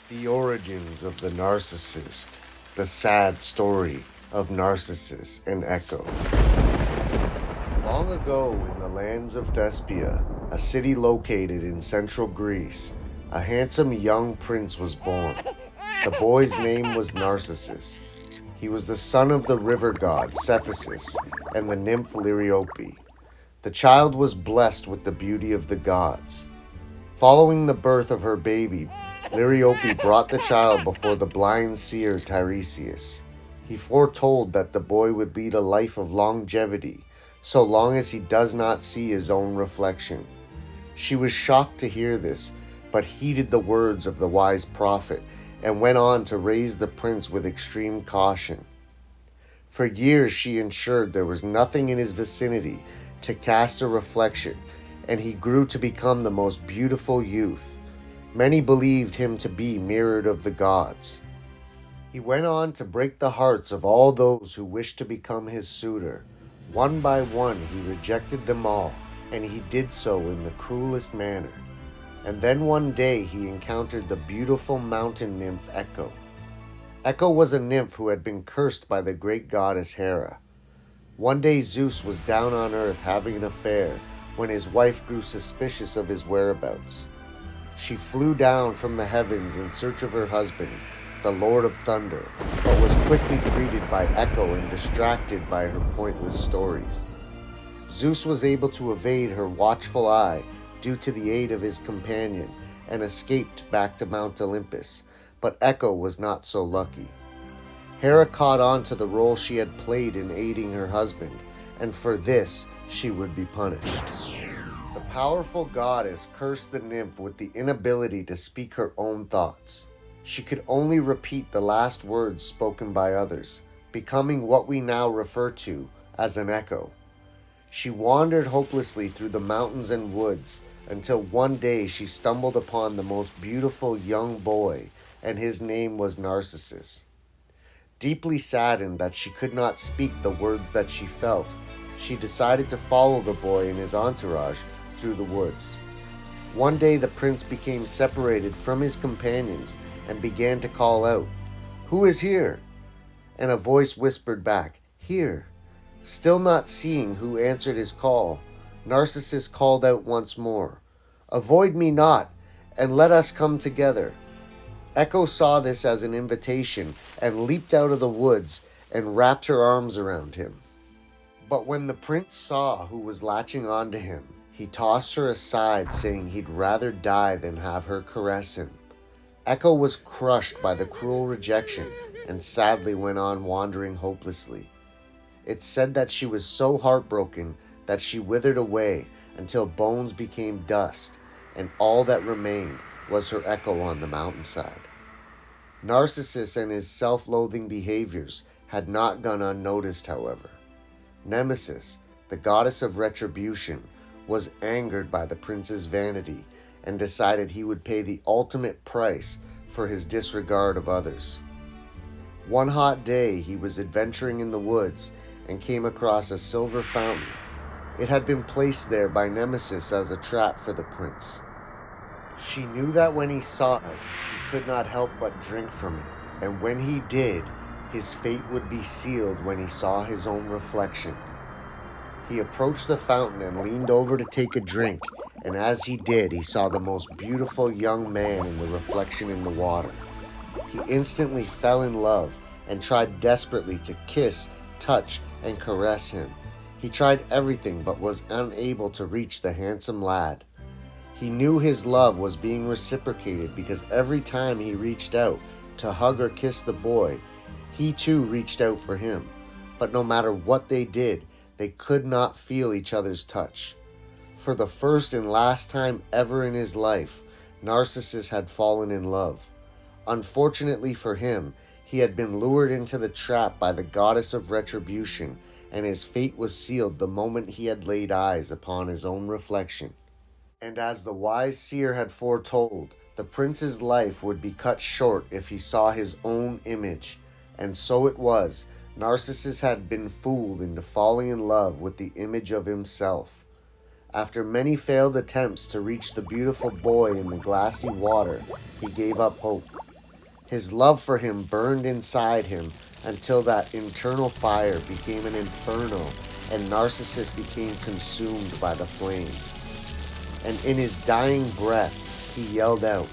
The origins of the Narcissist, the sad story of Narcissus and Echo. Long ago in the lands of Thespia, a city located in central Greece, a handsome young prince was born. The boy's name was Narcissus. He was the son of the river god Cephasus and the nymph Liriope. The child was blessed with the beauty of the gods. Following the birth of her baby, Liriope brought the child before the blind seer Tiresias. He foretold that the boy would lead a life of longevity, so long as he does not see his own reflection. She was shocked to hear this, but heeded the words of the wise prophet and went on to raise the prince with extreme caution. For years she ensured there was nothing in his vicinity to cast a reflection, and he grew to become the most beautiful youth. Many believed him to be mirrored of the gods. He went on to break the hearts of all those who wished to become his suitor. One by one he rejected them all, and he did so in the cruelest manner. And then one day he encountered the beautiful mountain nymph Echo. Echo was a nymph who had been cursed by the great goddess Hera. One day Zeus was down on earth having an affair when his wife grew suspicious of his whereabouts. She flew down from the heavens in search of her husband, the Lord of Thunder, but was quickly greeted by Echo and distracted by her pointless stories. Zeus was able to evade her watchful eye due to the aid of his companion and escaped back to Mount Olympus, but Echo was not so lucky. Hera caught on to the role she had played in aiding her husband, and for this she would be punished. The powerful goddess cursed the nymph with the inability to speak her own thoughts. She could only repeat the last words spoken by others, becoming what we now refer to as an echo. She wandered hopelessly through the mountains and woods until one day she stumbled upon the most beautiful young boy, and his name was Narcissus. Deeply saddened that she could not speak the words that she felt, she decided to follow the boy and his entourage through the woods. One day the prince became separated from his companions and began to call out, "Who is here?" And a voice whispered back, "Here." Still not seeing who answered his call, Narcissus called out once more, "Avoid me not, and let us come together." Echo saw this as an invitation and leaped out of the woods and wrapped her arms around him. But when the prince saw who was latching onto him, he tossed her aside, saying he'd rather die than have her caress him. Echo was crushed by the cruel rejection and sadly went on wandering hopelessly. It's said that she was so heartbroken that she withered away until bones became dust, and all that remained was her echo on the mountainside. Narcissus and his self-loathing behaviors had not gone unnoticed, however. Nemesis, the goddess of retribution, was angered by the prince's vanity and decided he would pay the ultimate price for his disregard of others. One hot day, he was adventuring in the woods and came across a silver fountain. It had been placed there by Nemesis as a trap for the prince. She knew that when he saw it, he could not help but drink from it, and when he did, his fate would be sealed when he saw his own reflection. He approached the fountain and leaned over to take a drink, and as he did, he saw the most beautiful young man in the reflection in the water. He instantly fell in love and tried desperately to kiss, touch, and caress him. He tried everything but was unable to reach the handsome lad. He knew his love was being reciprocated because every time he reached out to hug or kiss the boy, he too reached out for him. But no matter what they did, they could not feel each other's touch. For the first and last time ever in his life, Narcissus had fallen in love. Unfortunately for him, he had been lured into the trap by the goddess of retribution, and his fate was sealed the moment he had laid eyes upon his own reflection. And as the wise seer had foretold, the prince's life would be cut short if he saw his own image. And so it was. Narcissus had been fooled into falling in love with the image of himself. After many failed attempts to reach the beautiful boy in the glassy water, he gave up hope. His love for him burned inside him until that internal fire became an inferno and Narcissus became consumed by the flames. And in his dying breath, he yelled out,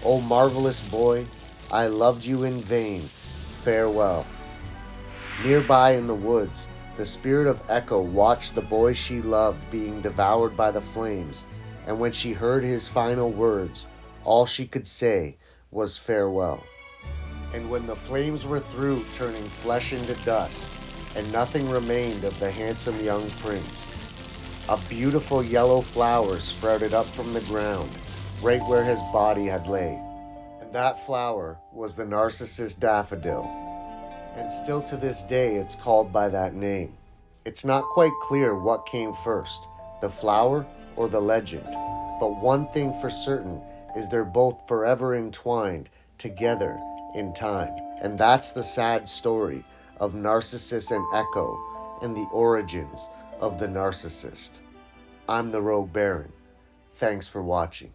"O marvelous boy, I loved you in vain. Farewell." Nearby in the woods, the spirit of Echo watched the boy she loved being devoured by the flames, and when she heard his final words, all she could say was farewell. And when the flames were through, turning flesh into dust, and nothing remained of the handsome young prince, a beautiful yellow flower sprouted up from the ground, right where his body had lay. And that flower was the Narcissus daffodil. And still to this day it's called by that name. It's not quite clear what came first, the flower or the legend, but one thing for certain is they're both forever entwined together in time. And that's the sad story of Narcissus and Echo and the origins of the Narcissist. I'm the Rogue Baron. Thanks for watching.